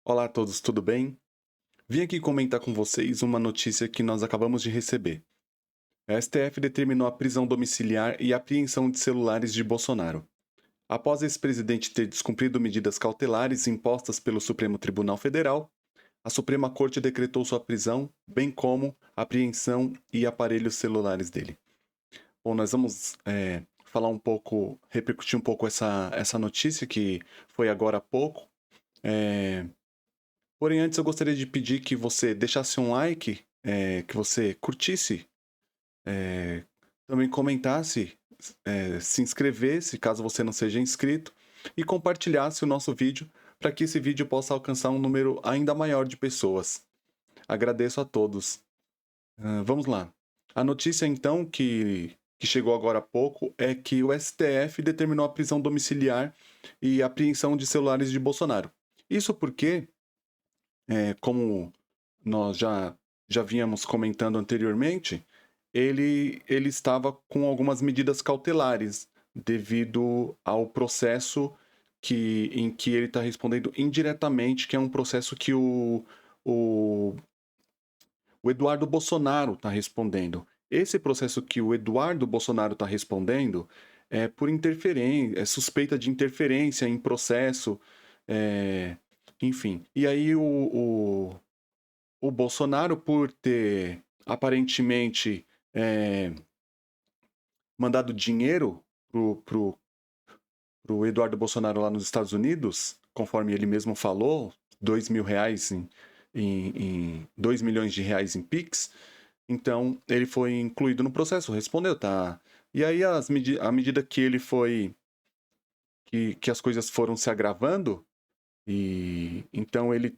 Olá a todos, tudo bem? Vim aqui comentar com vocês uma notícia que nós acabamos de receber. A STF determinou a prisão domiciliar e apreensão de celulares de Bolsonaro. Após esse presidente ter descumprido medidas cautelares impostas pelo Supremo Tribunal Federal, a Suprema Corte decretou sua prisão, bem como apreensão e aparelhos celulares dele. Bom, nós vamos falar um pouco, repercutir um pouco essa notícia que foi agora há pouco. Porém, antes eu gostaria de pedir que você deixasse um like, que você curtisse, também comentasse, se inscrevesse, caso você não seja inscrito, e compartilhasse o nosso vídeo para que esse vídeo possa alcançar um número ainda maior de pessoas. Agradeço a todos. Vamos lá. A notícia, então, que chegou agora há pouco é que o STF determinou a prisão domiciliar e apreensão de celulares de Bolsonaro. Isso porque como nós já vínhamos comentando anteriormente, ele estava com algumas medidas cautelares devido ao processo em que ele está respondendo indiretamente, que é um processo que o Eduardo Bolsonaro está respondendo. Esse processo que o Eduardo Bolsonaro está respondendo é por interferência, é suspeita de interferência em processo, enfim. E aí o Bolsonaro, por ter aparentemente mandado dinheiro pro Eduardo Bolsonaro lá nos Estados Unidos, conforme ele mesmo falou, R$ 2.000 em 2 milhões de reais em Pix, então ele foi incluído no processo, respondeu, tá? E aí à medida que ele foi que as coisas foram se agravando, e então ele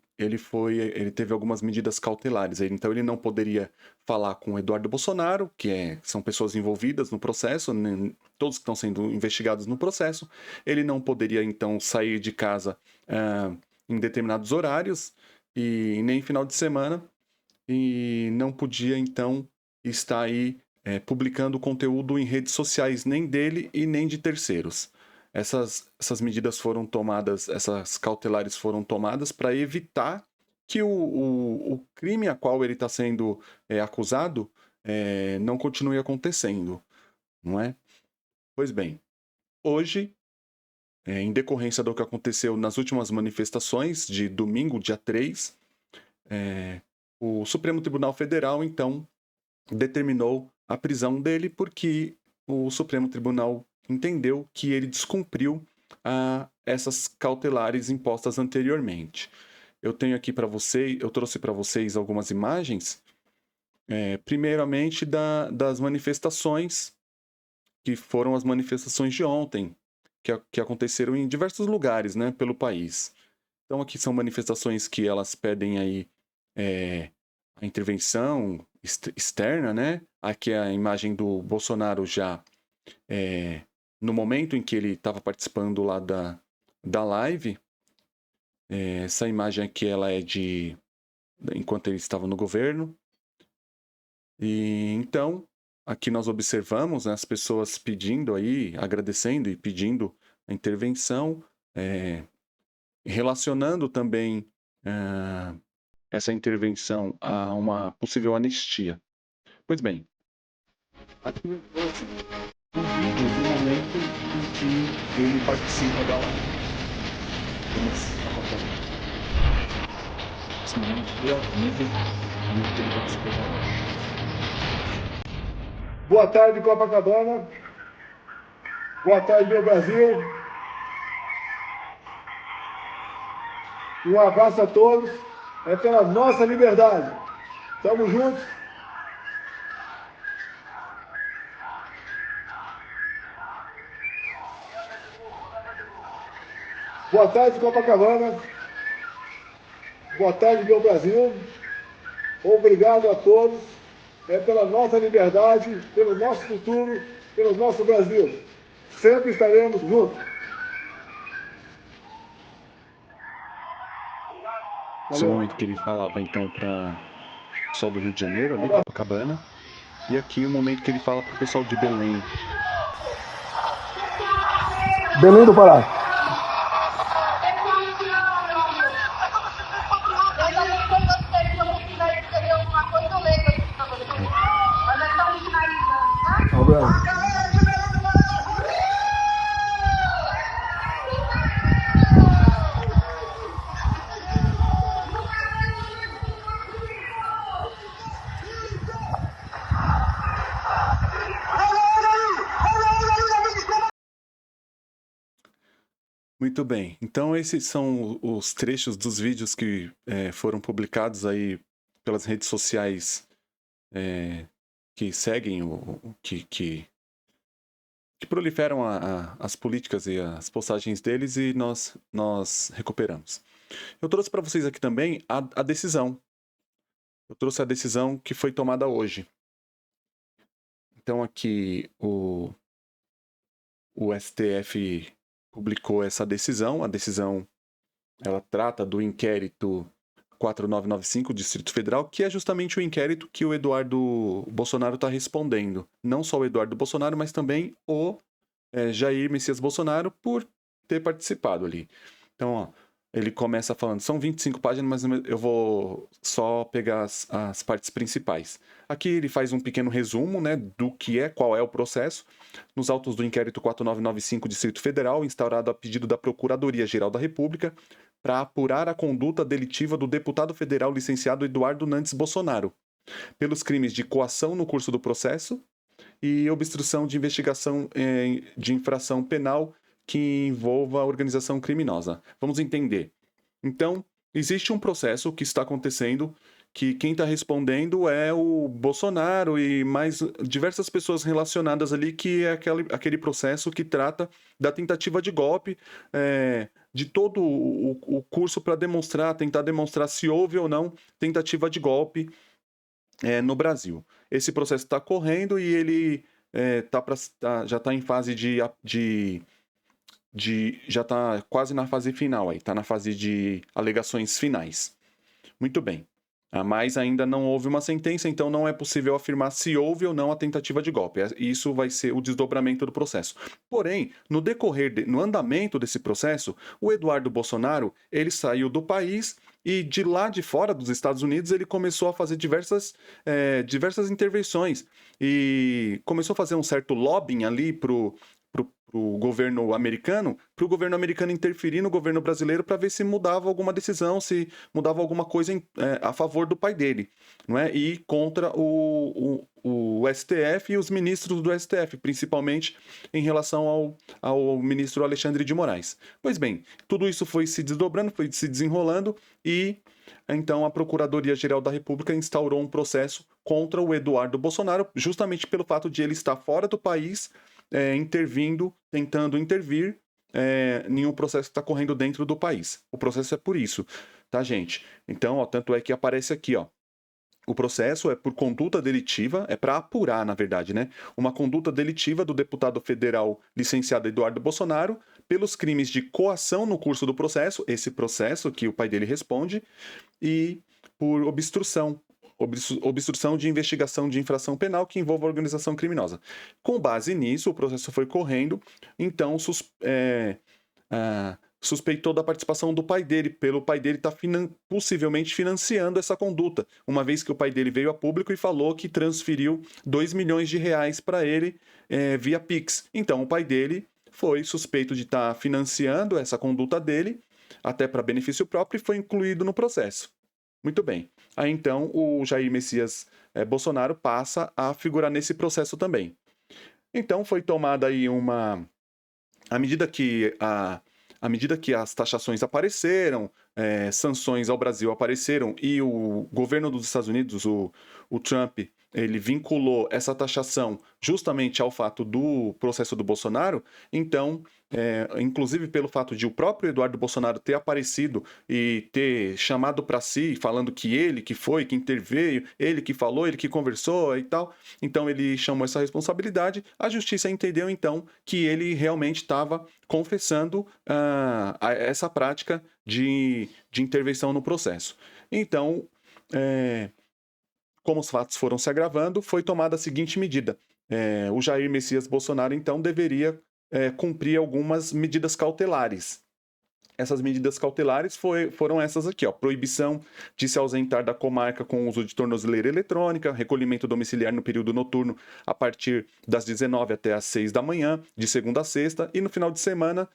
teve algumas medidas cautelares. Então ele não poderia falar com o Eduardo Bolsonaro, são pessoas envolvidas no processo, né, todos que estão sendo investigados no processo. Ele não poderia então sair de casa em determinados horários e nem final de semana, e não podia então estar aí publicando conteúdo em redes sociais, nem dele e nem de terceiros. Essas medidas foram tomadas, essas cautelares foram tomadas para evitar que o crime a qual ele está sendo acusado não continue acontecendo, não é? Pois bem, hoje, em decorrência do que aconteceu nas últimas manifestações de domingo, dia 3, o Supremo Tribunal Federal, então, determinou a prisão dele porque o Supremo Tribunal entendeu que ele descumpriu essas cautelares impostas anteriormente. Eu tenho aqui para vocês, eu trouxe para vocês algumas imagens, primeiramente das manifestações, que foram as manifestações de ontem, que aconteceram em diversos lugares, né, pelo país. Então aqui são manifestações que elas pedem aí a intervenção externa, né? Aqui é a imagem do Bolsonaro já no momento em que ele estava participando lá da live. Essa imagem aqui ela é enquanto ele estava no governo. E então aqui nós observamos, né, as pessoas pedindo aí, agradecendo e pedindo a intervenção, relacionando também essa intervenção a uma possível anistia. Pois bem, aqui eu trouxe um vídeo do momento em que ele participa da live. Vamos acompanhar. Esse momento é ao vivo e ele participa da live. Boa tarde, Copacabana. Boa tarde, meu Brasil. Um abraço a todos. É pela nossa liberdade. Tamo juntos. Boa tarde, Copacabana. Boa tarde, meu Brasil. Obrigado a todos. É pela nossa liberdade, pelo nosso futuro, pelo nosso Brasil. Sempre estaremos juntos. Esse momento que ele falava então para o pessoal do Rio de Janeiro, ali, Copacabana. E aqui o momento que ele fala para o pessoal de Belém. Belém do Pará. Muito bem. Então, esses são os trechos dos vídeos que foram publicados aí pelas redes sociais que seguem, que proliferam as políticas e as postagens deles e nós recuperamos. Eu trouxe para vocês aqui também a decisão. Eu trouxe a decisão que foi tomada hoje. Então, aqui o STF publicou essa decisão. A decisão ela trata do inquérito 4995 do Distrito Federal, que é justamente o inquérito que o Eduardo Bolsonaro está respondendo. Não só o Eduardo Bolsonaro, mas também o Jair Messias Bolsonaro por ter participado ali. Então, ó, ele começa falando, são 25 páginas, mas eu vou só pegar as partes principais. Aqui ele faz um pequeno resumo, né, do que qual é o processo. Nos autos do inquérito 4995 do Distrito Federal, instaurado a pedido da Procuradoria-Geral da República, para apurar a conduta delitiva do deputado federal licenciado Eduardo Nantes Bolsonaro, pelos crimes de coação no curso do processo e obstrução de investigação de infração penal que envolva a organização criminosa. Vamos entender. Então, existe um processo que está acontecendo que quem está respondendo é o Bolsonaro e mais diversas pessoas relacionadas ali, que é aquele processo que trata da tentativa de golpe, de todo o curso para tentar demonstrar se houve ou não tentativa de golpe no Brasil. Esse processo está correndo e ele já está em fase já está quase na fase final, está na fase de alegações finais. Muito bem. Mas ainda não houve uma sentença, então não é possível afirmar se houve ou não a tentativa de golpe. Isso vai ser o desdobramento do processo. Porém, no andamento desse processo, o Eduardo Bolsonaro, ele saiu do país e de lá de fora dos Estados Unidos ele começou a fazer diversas intervenções e começou a fazer um certo lobbying ali pro governo americano, para o governo americano interferir no governo brasileiro para ver se mudava alguma decisão, se mudava alguma coisa a favor do pai dele, não é? E contra o STF e os ministros do STF, principalmente em relação ao ministro Alexandre de Moraes. Pois bem, tudo isso foi se desdobrando, foi se desenrolando e então a Procuradoria-Geral da República instaurou um processo contra o Eduardo Bolsonaro, justamente pelo fato de ele estar fora do país, tentando intervir em um processo que está correndo dentro do país. O processo é por isso, tá, gente? Então, tanto é que aparece aqui, ó. O processo é por conduta delitiva, é para apurar, na verdade, né? Uma conduta delitiva do deputado federal licenciado Eduardo Bolsonaro pelos crimes de coação no curso do processo, esse processo que o pai dele responde, e por obstrução de investigação de infração penal que envolva a organização criminosa. Com base nisso, o processo foi correndo, então suspeitou da participação do pai dele, pelo pai dele estar possivelmente financiando essa conduta, uma vez que o pai dele veio a público e falou que transferiu 2 milhões de reais para ele via Pix. Então, o pai dele foi suspeito de estar financiando essa conduta dele, até para benefício próprio, e foi incluído no processo. Muito bem. Aí então o Jair Messias Bolsonaro passa a figurar nesse processo também. Então foi tomada aí à medida que as taxações apareceram, sanções ao Brasil apareceram e o governo dos Estados Unidos, o Trump, ele vinculou essa taxação justamente ao fato do processo do Bolsonaro, então, inclusive pelo fato de o próprio Eduardo Bolsonaro ter aparecido e ter chamado para si, falando que ele que foi, que interveio, ele que falou, ele que conversou e tal, então ele chamou essa responsabilidade, a justiça entendeu então que ele realmente estava confessando essa prática de intervenção no processo. Então, como os fatos foram se agravando, foi tomada a seguinte medida. O Jair Messias Bolsonaro, então, deveria cumprir algumas medidas cautelares. Essas medidas cautelares foram essas aqui, ó. Proibição de se ausentar da comarca com uso de tornozeleira eletrônica, recolhimento domiciliar no período noturno a partir das 19 até as 6 da manhã, de segunda a sexta, e no final de semana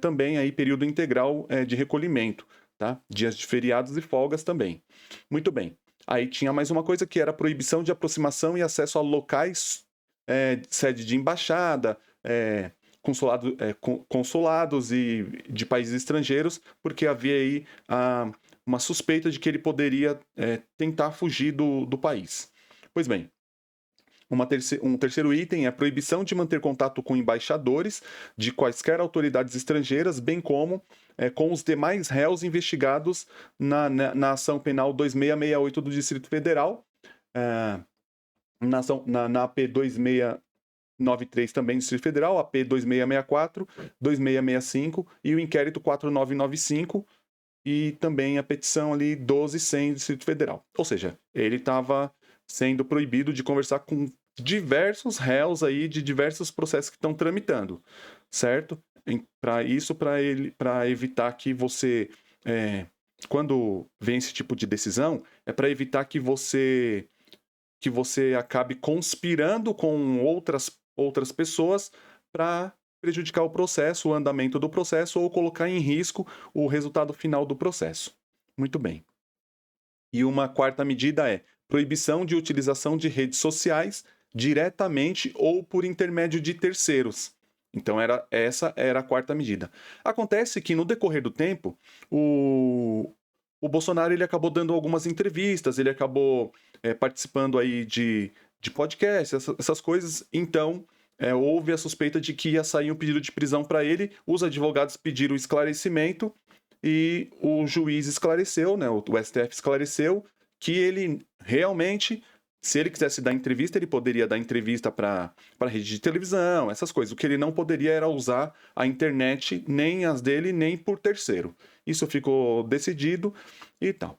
também aí período integral de recolhimento, tá? Dias de feriados e folgas também. Muito bem. Aí tinha mais uma coisa que era a proibição de aproximação e acesso a locais, sede de embaixada, consulados e de países estrangeiros, porque havia aí uma suspeita de que ele poderia tentar fugir do país. Pois bem, um terceiro item é a proibição de manter contato com embaixadores de quaisquer autoridades estrangeiras, bem como com os demais réus investigados na ação penal 2668 do Distrito Federal, na AP 2693 também do Distrito Federal, AP 2664, 2665 e o inquérito 4995 e também a petição ali 1200 do Distrito Federal. Ou seja, ele estava sendo proibido de conversar com diversos réus aí de diversos processos que estão tramitando, certo? Para evitar que você, quando vem esse tipo de decisão, é para evitar que você acabe conspirando com outras pessoas para prejudicar o processo, o andamento do processo ou colocar em risco o resultado final do processo. Muito bem. E uma quarta medida é proibição de utilização de redes sociais diretamente ou por intermédio de terceiros. Então, essa era a quarta medida. Acontece que, no decorrer do tempo, o Bolsonaro ele acabou dando algumas entrevistas, ele acabou participando aí de podcasts, essas coisas. Então, houve a suspeita de que ia sair um pedido de prisão para ele, os advogados pediram esclarecimento e o juiz esclareceu, né, o STF esclareceu que ele realmente, se ele quisesse dar entrevista, ele poderia dar entrevista para rede de televisão, essas coisas. O que ele não poderia era usar a internet, nem as dele, nem por terceiro. Isso ficou decidido e tal.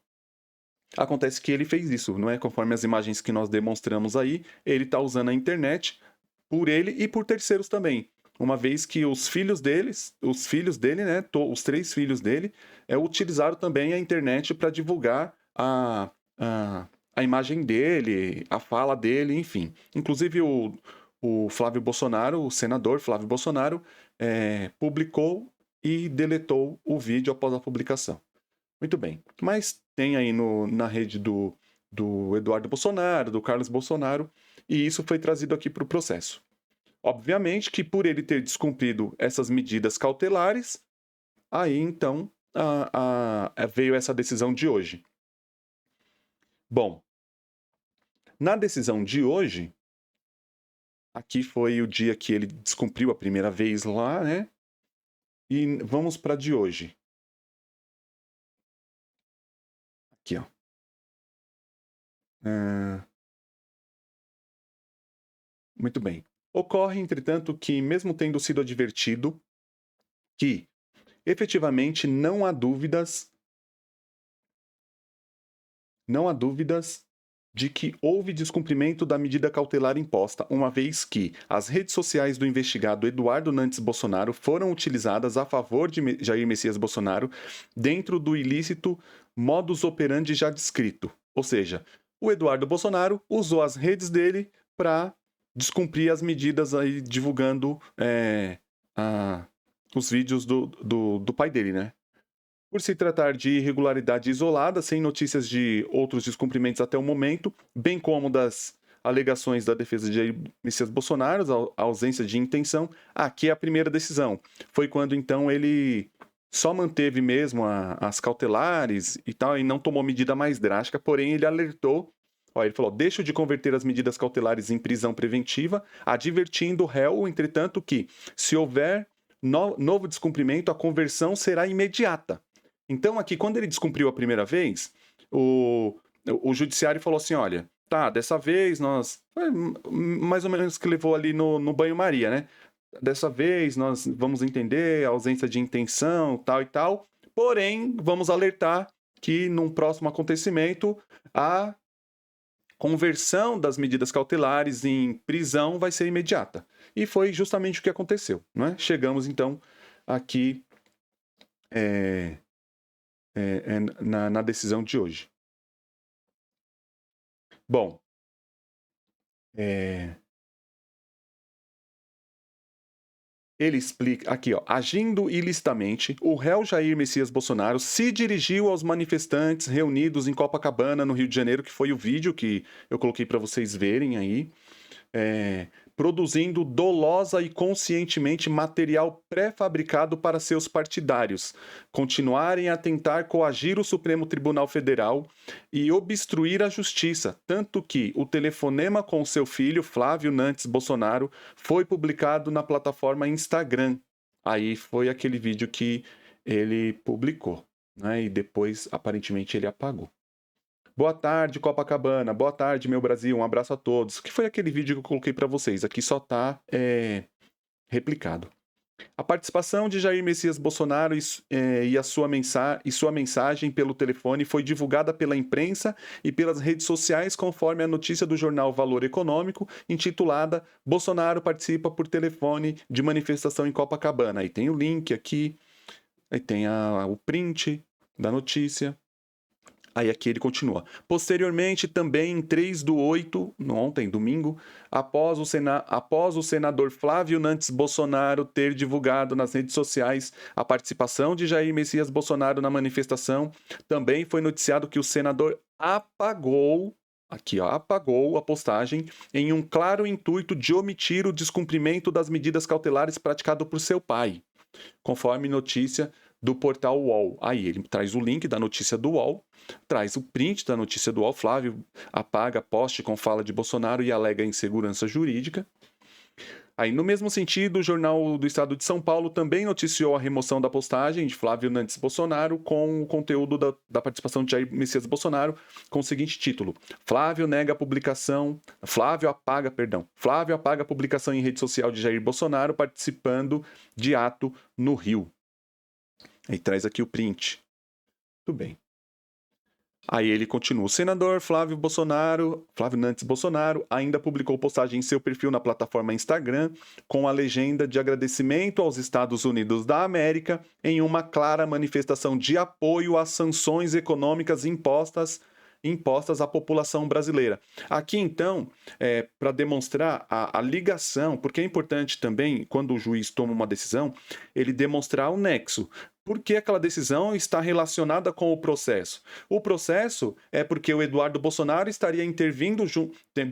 Acontece que ele fez isso, não é? Conforme as imagens que nós demonstramos aí, ele está usando a internet por ele e por terceiros também. Uma vez que os filhos dele, né, os 3 filhos dele, utilizaram também a internet para divulgar a imagem dele, a fala dele, enfim. Inclusive o Flávio Bolsonaro, o senador Flávio Bolsonaro, publicou e deletou o vídeo após a publicação. Muito bem. Mas tem aí na rede do Eduardo Bolsonaro, do Carlos Bolsonaro, e isso foi trazido aqui para o processo. Obviamente que por ele ter descumprido essas medidas cautelares, aí então veio essa decisão de hoje. Bom, na decisão de hoje, aqui foi o dia que ele descumpriu a primeira vez lá, né? E vamos para de hoje. Aqui, ó. Muito bem. Ocorre, entretanto, que, mesmo tendo sido advertido que, efetivamente, não há dúvidas de que houve descumprimento da medida cautelar imposta, uma vez que as redes sociais do investigado Eduardo Nantes Bolsonaro foram utilizadas a favor de Jair Messias Bolsonaro dentro do ilícito modus operandi já descrito. Ou seja, o Eduardo Bolsonaro usou as redes dele para descumprir as medidas aí, divulgando os vídeos do pai dele, né? Por se tratar de irregularidade isolada, sem notícias de outros descumprimentos até o momento, bem como das alegações da defesa de Jair Messias Bolsonaro, a ausência de intenção, aqui é a primeira decisão. Foi quando, então, ele só manteve mesmo as cautelares e tal, e não tomou medida mais drástica, porém ele alertou, ele falou, deixo de converter as medidas cautelares em prisão preventiva, advertindo o réu, entretanto, que, se houver novo descumprimento, a conversão será imediata. Então, aqui, quando ele descumpriu a primeira vez, o judiciário falou assim, olha, tá, dessa vez nós... mais ou menos que levou ali no banho-maria, né? Dessa vez nós vamos entender a ausência de intenção, tal e tal, porém, vamos alertar que num próximo acontecimento, a conversão das medidas cautelares em prisão vai ser imediata. E foi justamente o que aconteceu, né? Chegamos, então, aqui... na decisão de hoje. Bom, ele explica aqui, ó, agindo ilicitamente, o réu Jair Messias Bolsonaro se dirigiu aos manifestantes reunidos em Copacabana, no Rio de Janeiro, que foi o vídeo que eu coloquei para vocês verem aí, produzindo dolosa e conscientemente material pré-fabricado para seus partidários, continuarem a tentar coagir o Supremo Tribunal Federal e obstruir a justiça, tanto que o telefonema com seu filho, Flávio Nantes Bolsonaro, foi publicado na plataforma Instagram. Aí foi aquele vídeo que ele publicou, né? E depois, aparentemente, ele apagou. Boa tarde, Copacabana. Boa tarde, meu Brasil. Um abraço a todos. Que foi aquele vídeo que eu coloquei para vocês. Aqui só tá replicado. A participação de Jair Messias Bolsonaro e sua mensagem pelo telefone foi divulgada pela imprensa e pelas redes sociais, conforme a notícia do jornal Valor Econômico, intitulada Bolsonaro participa por telefone de manifestação em Copacabana. Aí tem o link aqui, aí tem o print da notícia. Aí aqui ele continua. Posteriormente, também em 3/8, ontem, domingo, após o senador Flávio Nantes Bolsonaro ter divulgado nas redes sociais a participação de Jair Messias Bolsonaro na manifestação, também foi noticiado que o senador apagou a postagem em um claro intuito de omitir o descumprimento das medidas cautelares praticado por seu pai, conforme notícia do portal UOL. Aí ele traz o link da notícia do UOL, traz o print da notícia do UOL. Flávio apaga post com fala de Bolsonaro e alega insegurança jurídica. Aí, no mesmo sentido, o Jornal do Estado de São Paulo também noticiou a remoção da postagem de Flávio Nantes Bolsonaro com o conteúdo da participação de Jair Messias Bolsonaro, com o seguinte título: Flávio apaga a publicação em rede social de Jair Bolsonaro participando de ato no Rio. Aí traz aqui o print. Tudo bem. Aí ele continua. O senador Flávio Nantes Bolsonaro, ainda publicou postagem em seu perfil na plataforma Instagram com a legenda de agradecimento aos Estados Unidos da América em uma clara manifestação de apoio às sanções econômicas impostas à população brasileira. Aqui, então, para demonstrar a ligação, porque é importante também, quando o juiz toma uma decisão, ele demonstrar o nexo. Por que aquela decisão está relacionada com o processo? O processo é porque o Eduardo Bolsonaro estaria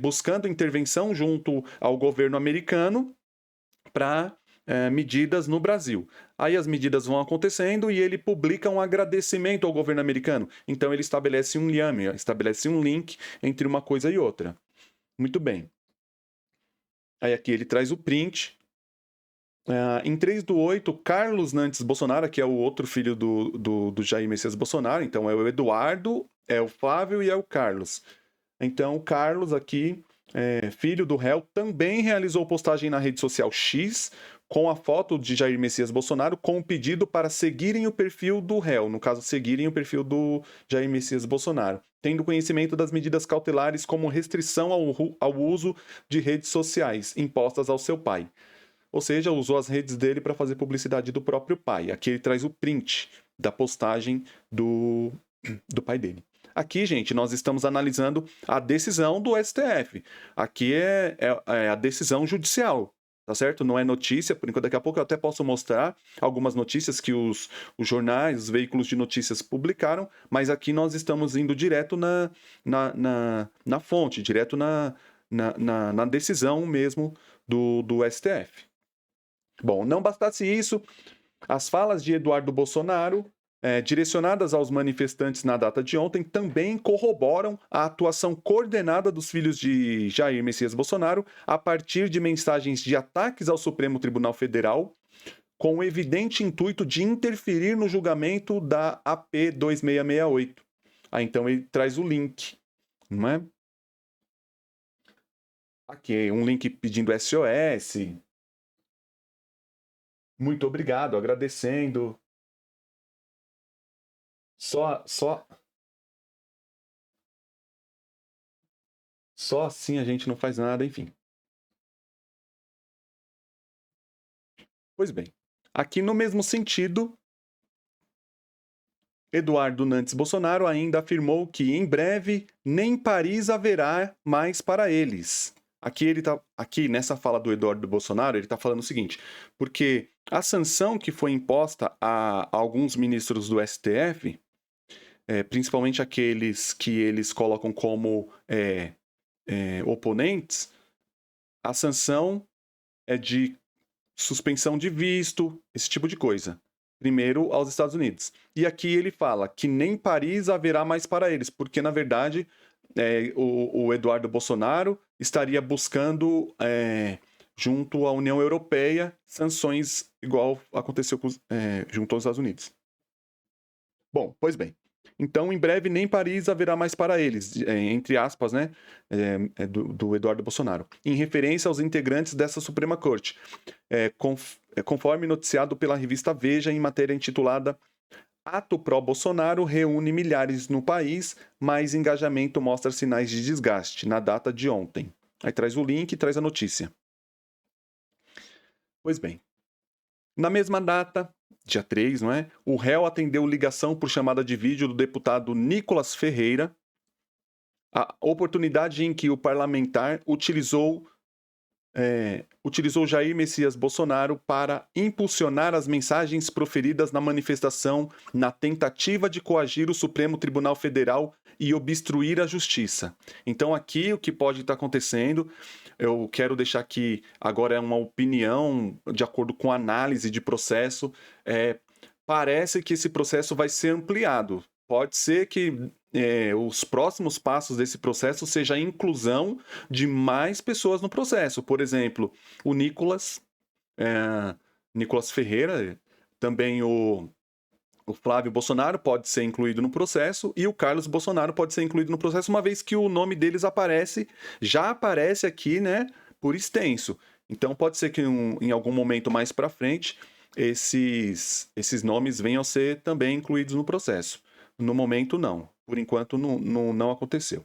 buscando intervenção junto ao governo americano para medidas no Brasil. Aí as medidas vão acontecendo e ele publica um agradecimento ao governo americano. Então ele estabelece um liame, estabelece um link entre uma coisa e outra. Muito bem. Aí aqui ele traz o print. Em 3/8, Carlos Nantes Bolsonaro, que é o outro filho do Jair Messias Bolsonaro, então é o Eduardo, é o Flávio e é o Carlos. Então o Carlos aqui, filho do réu, também realizou postagem na rede social X com a foto de Jair Messias Bolsonaro com o pedido para seguirem o perfil do réu, no caso, seguirem o perfil do Jair Messias Bolsonaro, tendo conhecimento das medidas cautelares como restrição ao uso de redes sociais impostas ao seu pai. Ou seja, usou as redes dele para fazer publicidade do próprio pai. Aqui ele traz o print da postagem do pai dele. Aqui, gente, nós estamos analisando a decisão do STF. Aqui é a decisão judicial, tá certo? Não é notícia, por enquanto daqui a pouco eu até posso mostrar algumas notícias que os jornais, os veículos de notícias publicaram, mas aqui nós estamos indo direto na fonte, direto na decisão mesmo do STF. Bom, não bastasse isso, as falas de Eduardo Bolsonaro, direcionadas aos manifestantes na data de ontem, também corroboram a atuação coordenada dos filhos de Jair Messias Bolsonaro a partir de mensagens de ataques ao Supremo Tribunal Federal, com o evidente intuito de interferir no julgamento da AP 2668. Então ele traz o link, não é? Aqui, um link pedindo SOS. Muito obrigado, agradecendo. Só assim a gente não faz nada, enfim. Pois bem, aqui no mesmo sentido, Eduardo Nantes Bolsonaro ainda afirmou que em breve nem Paris haverá mais para eles. Aqui nessa fala do Eduardo Bolsonaro, ele está falando o seguinte, porque a sanção que foi imposta a alguns ministros do STF, principalmente aqueles que eles colocam como oponentes, a sanção é de suspensão de visto, esse tipo de coisa. Primeiro aos Estados Unidos. E aqui ele fala que nem Paris haverá mais para eles, porque, na verdade, o Eduardo Bolsonaro estaria buscando, junto à União Europeia, sanções igual aconteceu junto aos Estados Unidos. Bom, pois bem. Então, em breve, nem Paris haverá mais para eles, entre aspas, né, do Eduardo Bolsonaro, em referência aos integrantes dessa Suprema Corte, conforme noticiado pela revista Veja, em matéria intitulada Ato pró-Bolsonaro reúne milhares no país, mas engajamento mostra sinais de desgaste, na data de ontem. Aí traz o link e traz a notícia. Pois bem, na mesma data, dia 3, não é? O réu atendeu ligação por chamada de vídeo do deputado Nicolas Ferreira, a oportunidade em que o parlamentar utilizou Jair Messias Bolsonaro para impulsionar as mensagens proferidas na manifestação na tentativa de coagir o Supremo Tribunal Federal e obstruir a justiça. Então aqui o que pode estar acontecendo, eu quero deixar aqui, agora é uma opinião de acordo com análise de processo, parece que esse processo vai ser ampliado. Pode ser que os próximos passos desse processo seja a inclusão de mais pessoas no processo. Por exemplo, o Nicolas Ferreira, também o Flávio Bolsonaro pode ser incluído no processo e o Carlos Bolsonaro pode ser incluído no processo, uma vez que o nome deles já aparece aqui, né, por extenso. Então pode ser que em algum momento mais para frente esses nomes venham a ser também incluídos no processo. No momento, não. Por enquanto, não aconteceu.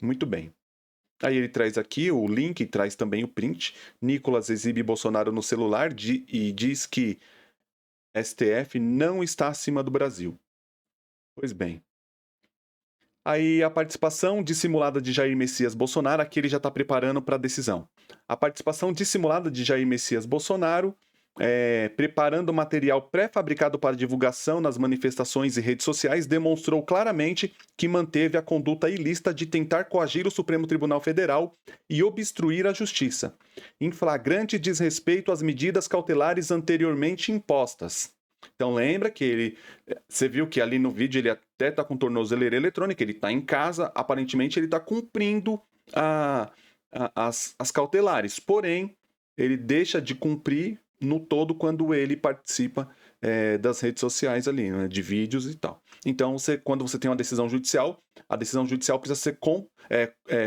Muito bem. Aí ele traz aqui o link, traz também o print. Nicolas exibe Bolsonaro no celular e diz que STF não está acima do Brasil. Pois bem. Aí a participação dissimulada de Jair Messias Bolsonaro, aqui ele já está preparando para a decisão. A participação dissimulada de Jair Messias Bolsonaro, preparando material pré-fabricado para divulgação nas manifestações e redes sociais, demonstrou claramente que manteve a conduta ilícita de tentar coagir o Supremo Tribunal Federal e obstruir a justiça, em flagrante desrespeito às medidas cautelares anteriormente impostas. Então lembra que você viu que ali no vídeo ele até está com tornozeleira eletrônica, ele está em casa, aparentemente ele está cumprindo as cautelares, porém ele deixa de cumprir no todo quando ele participa das redes sociais ali, né, de vídeos e tal. Então, quando você tem uma decisão judicial, a decisão judicial precisa ser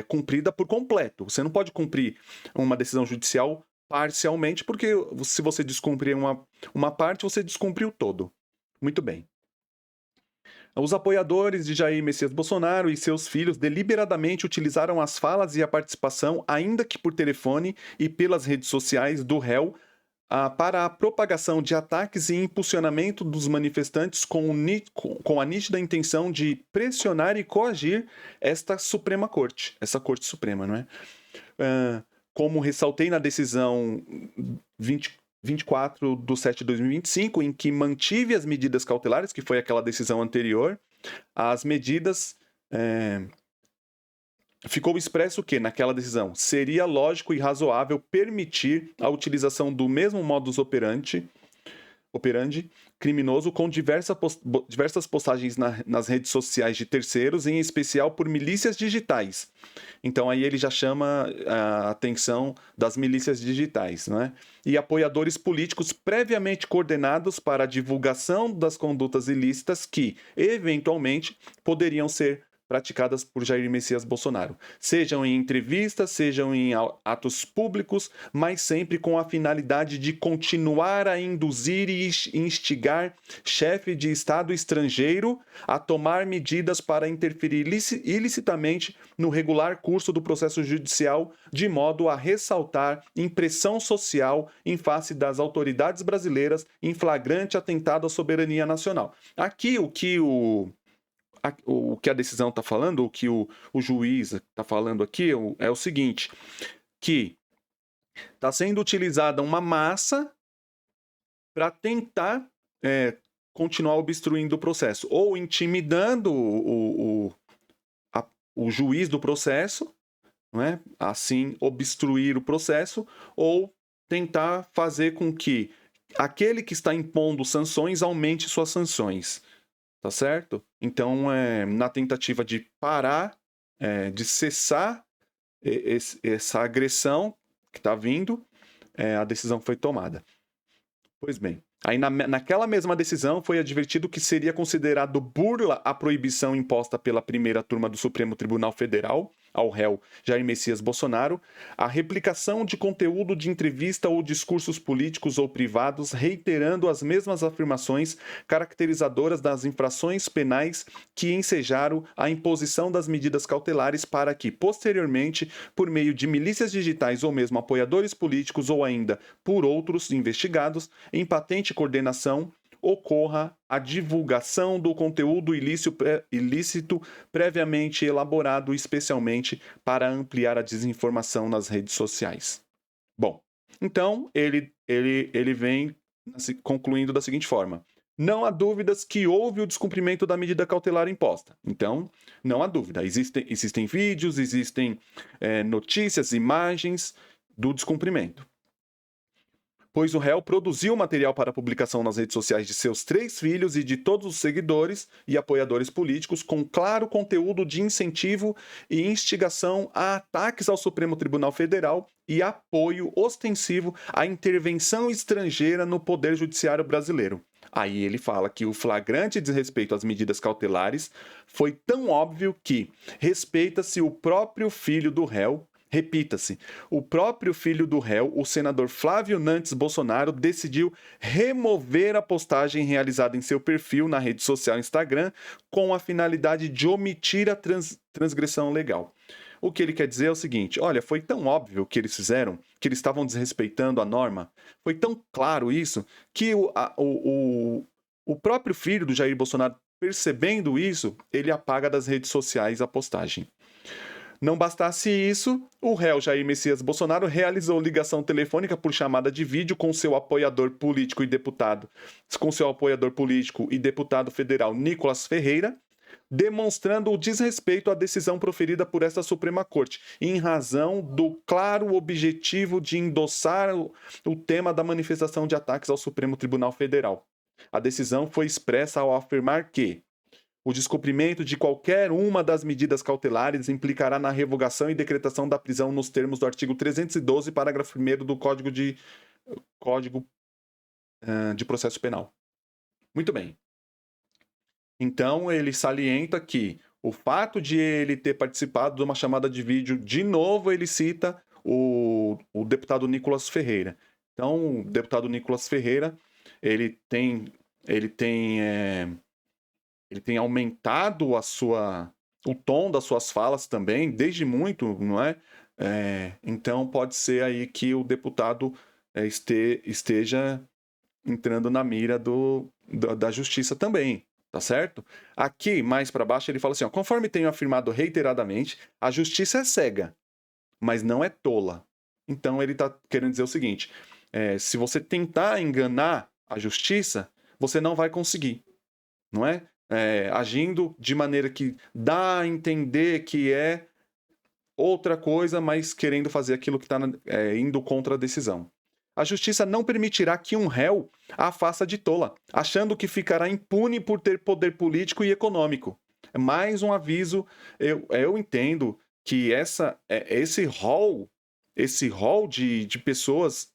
cumprida por completo. Você não pode cumprir uma decisão judicial parcialmente, porque se você descumprir uma parte, você descumpriu todo. Muito bem. Os apoiadores de Jair Messias Bolsonaro e seus filhos deliberadamente utilizaram as falas e a participação, ainda que por telefone e pelas redes sociais do réu, para a propagação de ataques e impulsionamento dos manifestantes com a nítida intenção de pressionar e coagir esta Suprema Corte, essa Corte Suprema, não é? Como ressaltei na decisão 24/7/2025, em que mantive as medidas cautelares, que foi aquela decisão anterior, as medidas... Ficou expresso que, naquela decisão, seria lógico e razoável permitir a utilização do mesmo modus operandi criminoso com diversas postagens nas redes sociais de terceiros, em especial por milícias digitais. Então aí ele já chama a atenção das milícias digitais, não é? E apoiadores políticos previamente coordenados para a divulgação das condutas ilícitas que, eventualmente, poderiam ser praticadas por Jair Messias Bolsonaro, sejam em entrevistas, sejam em atos públicos, mas sempre com a finalidade de continuar a induzir e instigar chefe de Estado estrangeiro a tomar medidas para interferir ilicitamente no regular curso do processo judicial, de modo a ressaltar impressão social em face das autoridades brasileiras em flagrante atentado à soberania nacional. Aqui o que a decisão está falando, o que o juiz está falando aqui é o seguinte, que está sendo utilizada uma massa para tentar continuar obstruindo o processo, ou intimidando o juiz do processo, não é? Assim, obstruir o processo ou tentar fazer com que aquele que está impondo sanções aumente suas sanções, tá certo? Então, na tentativa de parar, de cessar essa agressão que está vindo, a decisão foi tomada. Pois bem, aí naquela mesma decisão foi advertido que seria considerado burla a proibição imposta pela primeira turma do Supremo Tribunal Federal ao réu Jair Messias Bolsonaro a replicação de conteúdo de entrevista ou discursos políticos ou privados reiterando as mesmas afirmações caracterizadoras das infrações penais que ensejaram a imposição das medidas cautelares para que, posteriormente, por meio de milícias digitais ou mesmo apoiadores políticos ou ainda por outros investigados, em patente coordenação, ocorra a divulgação do conteúdo ilícito previamente elaborado especialmente para ampliar a desinformação nas redes sociais. Bom, então ele vem concluindo da seguinte forma: não há dúvidas que houve o descumprimento da medida cautelar imposta. Então, não há dúvida. Existem vídeos, existem notícias, imagens do descumprimento. Pois o réu produziu material para publicação nas redes sociais de seus 3 filhos e de todos os seguidores e apoiadores políticos com claro conteúdo de incentivo e instigação a ataques ao Supremo Tribunal Federal e apoio ostensivo à intervenção estrangeira no Poder Judiciário brasileiro. Aí ele fala que o flagrante desrespeito às medidas cautelares foi tão óbvio que respeita-se o próprio filho do réu. Repita-se, o próprio filho do réu, o senador Flávio Nantes Bolsonaro, decidiu remover a postagem realizada em seu perfil na rede social Instagram com a finalidade de omitir a transgressão legal. O que ele quer dizer é o seguinte: olha, foi tão óbvio o que eles fizeram, que eles estavam desrespeitando a norma, foi tão claro isso, que o próprio filho do Jair Bolsonaro, percebendo isso, ele apaga das redes sociais a postagem. Não bastasse isso, o réu Jair Messias Bolsonaro realizou ligação telefônica por chamada de vídeo com seu apoiador político e deputado federal Nicolas Ferreira, demonstrando o desrespeito à decisão proferida por esta Suprema Corte, em razão do claro objetivo de endossar o tema da manifestação de ataques ao Supremo Tribunal Federal. A decisão foi expressa ao afirmar que o descumprimento de qualquer uma das medidas cautelares implicará na revogação e decretação da prisão nos termos do artigo 312, parágrafo 1º do Código de Processo Penal. Muito bem. Então, ele salienta que o fato de ele ter participado de uma chamada de vídeo, de novo ele cita o deputado Nicolas Ferreira. Então, o deputado Nicolas Ferreira, ele tem aumentado o tom das suas falas também, desde muito, não é? Então, pode ser aí que o deputado esteja entrando na mira da justiça também, tá certo? Aqui, mais para baixo, ele fala assim, ó, conforme tenho afirmado reiteradamente, a justiça é cega, mas não é tola. Então, ele está querendo dizer o seguinte, se você tentar enganar a justiça, você não vai conseguir, não é? Agindo de maneira que dá a entender que é outra coisa, mas querendo fazer aquilo que está indo contra a decisão. A justiça não permitirá que um réu a faça de tola, achando que ficará impune por ter poder político e econômico. Mais um aviso, eu entendo que esse rol de pessoas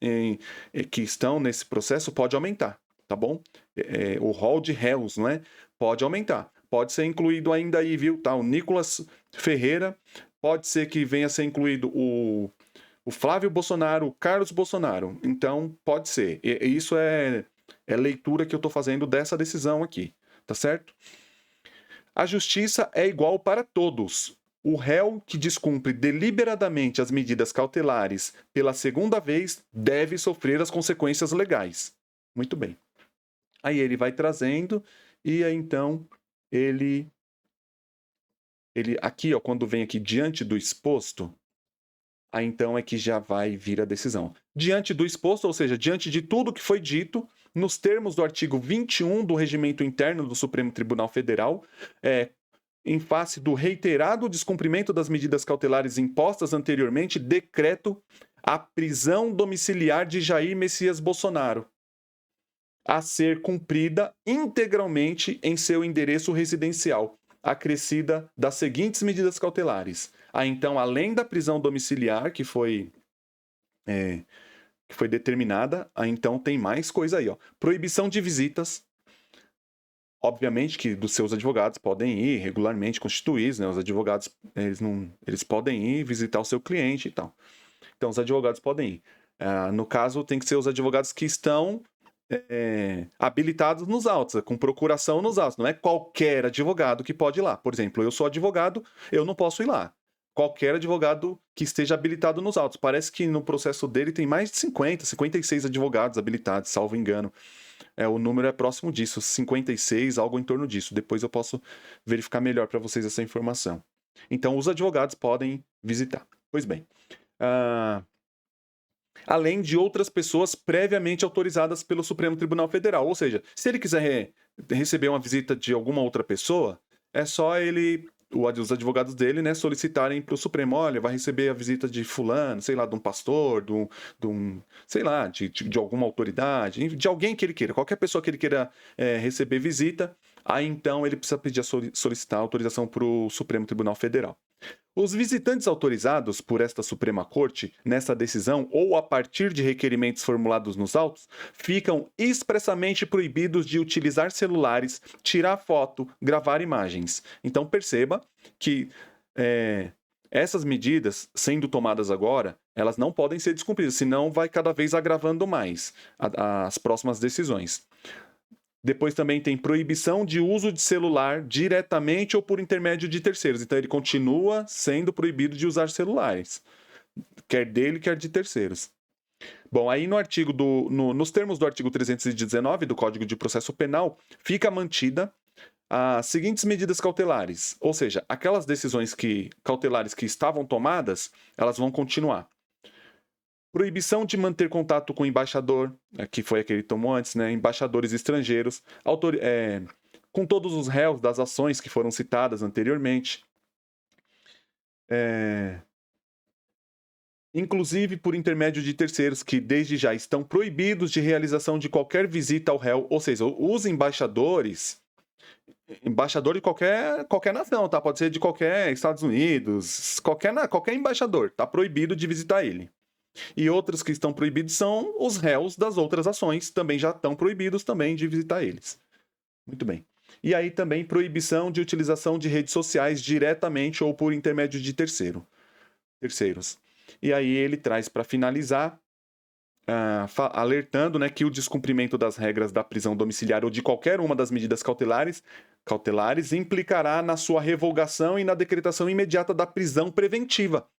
que estão nesse processo pode aumentar, tá bom? O rol de réus, não é? Pode aumentar. Pode ser incluído ainda aí, viu? Tá, o Nicolas Ferreira, pode ser que venha a ser incluído o Flávio Bolsonaro, o Carlos Bolsonaro. Então, pode ser. Isso é leitura que eu estou fazendo dessa decisão aqui, tá certo? A justiça é igual para todos. O réu que descumpre deliberadamente as medidas cautelares pela segunda vez deve sofrer as consequências legais. Muito bem. Aí ele vai trazendo e aí então ele aqui, ó, quando vem aqui diante do exposto, aí então é que já vai vir a decisão. Diante do exposto, ou seja, diante de tudo que foi dito, nos termos do artigo 21 do Regimento Interno do Supremo Tribunal Federal, em face do reiterado descumprimento das medidas cautelares impostas anteriormente, decreto a prisão domiciliar de Jair Messias Bolsonaro, a ser cumprida integralmente em seu endereço residencial, acrescida das seguintes medidas cautelares. Então, além da prisão domiciliar, que foi determinada, então tem mais coisa aí, ó. Proibição de visitas. Obviamente que dos seus advogados podem ir regularmente constituídos, né? Os advogados, eles podem ir visitar o seu cliente e tal. Então, os advogados podem ir. No caso, tem que ser os advogados que estão habilitados nos autos, com procuração nos autos. Não é qualquer advogado que pode ir lá. Por exemplo, eu sou advogado, eu não posso ir lá. Qualquer advogado que esteja habilitado nos autos. Parece que no processo dele tem mais de 56 advogados habilitados, salvo engano. O número é próximo disso, 56, algo em torno disso. Depois eu posso verificar melhor para vocês essa informação. Então, os advogados podem visitar. Pois bem, além de outras pessoas previamente autorizadas pelo Supremo Tribunal Federal. Ou seja, se ele quiser receber uma visita de alguma outra pessoa, é só os advogados dele, né, solicitarem para o Supremo: olha, vai receber a visita de fulano, sei lá, de um pastor, sei lá, de alguma autoridade, de alguém que ele queira, qualquer pessoa que ele queira receber visita, aí então ele precisa pedir, solicitar autorização para o Supremo Tribunal Federal. Os visitantes autorizados por esta Suprema Corte, nessa decisão ou a partir de requerimentos formulados nos autos, ficam expressamente proibidos de utilizar celulares, tirar foto, gravar imagens. Então perceba que essas medidas, sendo tomadas agora, elas não podem ser descumpridas, senão vai cada vez agravando mais as próximas decisões. Depois também tem proibição de uso de celular diretamente ou por intermédio de terceiros. Então ele continua sendo proibido de usar celulares, quer dele, quer de terceiros. Bom, aí nos termos do artigo 319 do Código de Processo Penal, fica mantida as seguintes medidas cautelares. Ou seja, aquelas decisões cautelares que estavam tomadas, elas vão continuar. Proibição de manter contato com o embaixador, que foi aquele que tomou antes, né? Embaixadores estrangeiros, com todos os réus das ações que foram citadas anteriormente. Inclusive por intermédio de terceiros que desde já estão proibidos de realização de qualquer visita ao réu. Ou seja, os embaixadores, embaixador de qualquer nação, tá? Pode ser de qualquer Estados Unidos, qualquer embaixador, tá proibido de visitar ele. E outros que estão proibidos são os réus das outras ações, também já estão proibidos também de visitar eles. Muito bem. E aí também proibição de utilização de redes sociais diretamente ou por intermédio de terceiros. E aí ele traz para finalizar, alertando, né, que o descumprimento das regras da prisão domiciliar ou de qualquer uma das medidas cautelares implicará na sua revogação e na decretação imediata da prisão preventiva.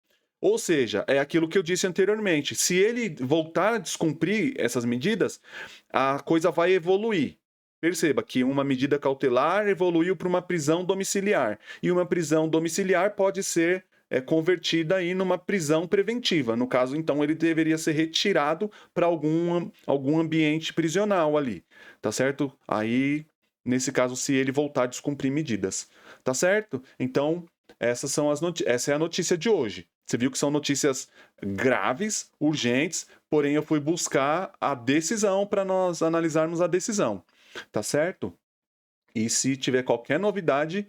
Ou seja, é aquilo que eu disse anteriormente. Se ele voltar a descumprir essas medidas, a coisa vai evoluir. Perceba que uma medida cautelar evoluiu para uma prisão domiciliar. E uma prisão domiciliar pode ser convertida aí numa prisão preventiva. No caso, então, ele deveria ser retirado para algum ambiente prisional ali. Tá certo? Aí, nesse caso, se ele voltar a descumprir medidas. Tá certo? Então, essa é a notícia de hoje. Você viu que são notícias graves, urgentes, porém eu fui buscar a decisão para nós analisarmos a decisão, tá certo? E se tiver qualquer novidade,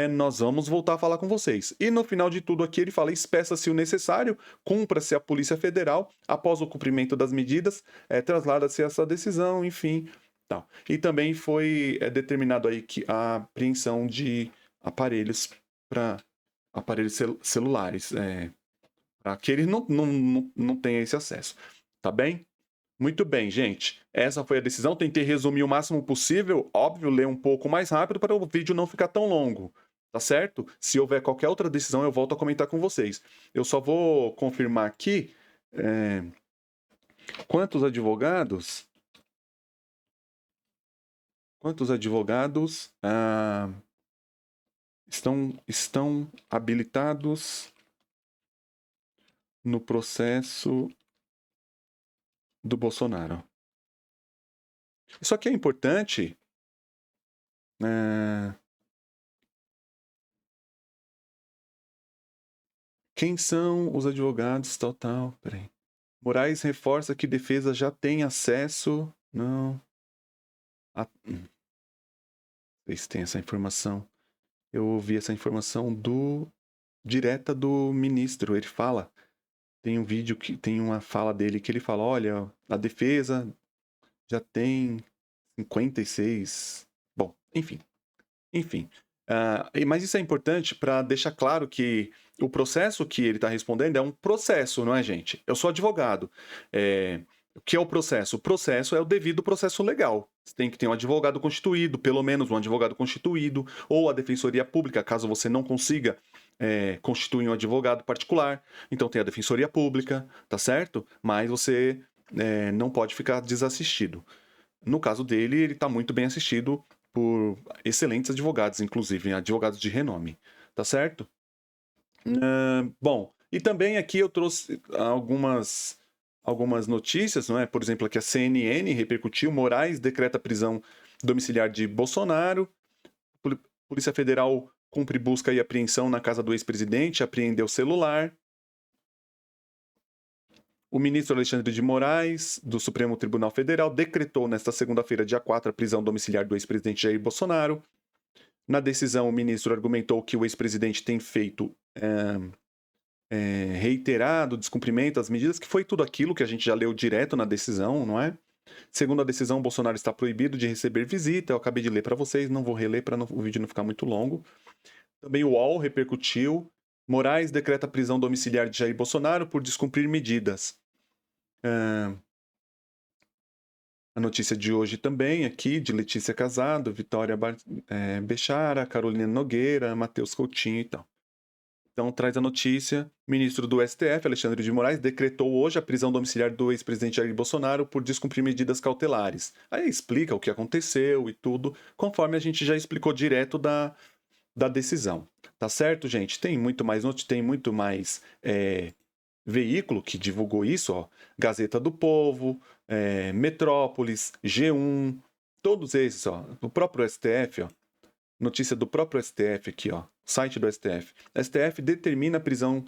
nós vamos voltar a falar com vocês. E no final de tudo aqui ele fala: espeça-se o necessário, cumpra-se a Polícia Federal, após o cumprimento das medidas, traslada-se essa decisão, enfim, tal. E também foi determinado aí que a apreensão de aparelhos celulares, para que ele não tenha esse acesso. Tá bem? Muito bem, gente. Essa foi a decisão. Tentei resumir o máximo possível. Óbvio, ler um pouco mais rápido para o vídeo não ficar tão longo. Tá certo? Se houver qualquer outra decisão, eu volto a comentar com vocês. Eu só vou confirmar aqui quantos advogados estão habilitados no processo do Bolsonaro. Isso aqui é importante Quem são os advogados, tal, peraí. Moraes reforça que defesa já tem acesso... Não sei se tem essa informação. Eu ouvi essa informação direta do ministro. Ele fala, tem um vídeo que tem uma fala dele que ele fala, olha, a defesa já tem 56. Bom, enfim. Mas isso é importante para deixar claro que o processo que ele está respondendo é um processo, não é, gente? Eu sou advogado. O que é o processo? O processo é o devido processo legal. Você tem que ter um advogado constituído, pelo menos um advogado constituído, ou a defensoria pública, caso você não consiga constituir um advogado particular. Então tem a defensoria pública, tá certo? Mas você não pode ficar desassistido. No caso dele, ele está muito bem assistido por excelentes advogados, inclusive advogados de renome, tá certo? Bom, e também aqui eu trouxe algumas notícias, não é? Por exemplo, aqui a CNN repercutiu, Moraes decreta prisão domiciliar de Bolsonaro, Polícia Federal cumpre busca e apreensão na casa do ex-presidente, apreendeu celular. O ministro Alexandre de Moraes, do Supremo Tribunal Federal, decretou nesta segunda-feira, dia 4, a prisão domiciliar do ex-presidente Jair Bolsonaro. Na decisão, o ministro argumentou que o ex-presidente tem feito reiterado descumprimento das medidas, que foi tudo aquilo que a gente já leu direto na decisão, não é? Segundo a decisão, Bolsonaro está proibido de receber visita. Eu acabei de ler para vocês, não vou reler para o vídeo não ficar muito longo. Também o UOL repercutiu. Moraes decreta prisão domiciliar de Jair Bolsonaro por descumprir medidas. A notícia de hoje também, aqui, de Letícia Casado, Vitória Bechara, Carolina Nogueira, Matheus Coutinho e tal. Então, traz a notícia, ministro do STF, Alexandre de Moraes, decretou hoje a prisão domiciliar do ex-presidente Jair Bolsonaro por descumprir medidas cautelares. Aí explica o que aconteceu e tudo, conforme a gente já explicou direto da decisão. Tá certo, gente? Tem muito mais veículo que divulgou isso, ó. Gazeta do Povo, Metrópolis, G1, todos esses, ó. O próprio STF, ó. Notícia do próprio STF aqui, ó. Site do STF. STF determina a prisão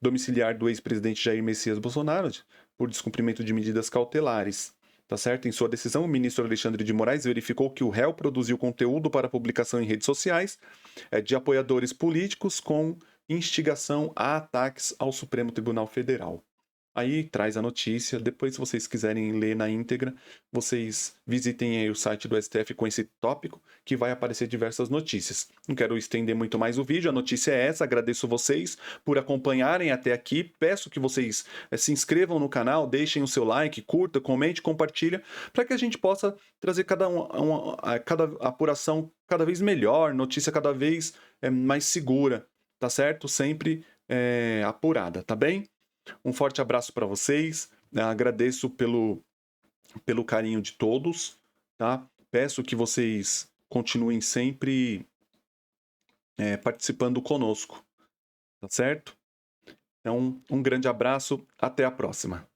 domiciliar do ex-presidente Jair Messias Bolsonaro por descumprimento de medidas cautelares. Tá certo? Em sua decisão, o ministro Alexandre de Moraes verificou que o réu produziu conteúdo para publicação em redes sociais de apoiadores políticos com instigação a ataques ao Supremo Tribunal Federal. Aí traz a notícia, depois se vocês quiserem ler na íntegra, vocês visitem aí o site do STF com esse tópico, que vai aparecer diversas notícias. Não quero estender muito mais o vídeo, a notícia é essa, agradeço vocês por acompanharem até aqui, peço que vocês se inscrevam no canal, deixem o seu like, curta, comente, compartilha, para que a gente possa trazer cada apuração cada vez melhor, notícia cada vez mais segura, tá certo? Sempre apurada, tá bem? Um forte abraço para vocês, agradeço pelo carinho de todos, tá? Peço que vocês continuem sempre participando conosco, tá certo? Então, um grande abraço, até a próxima.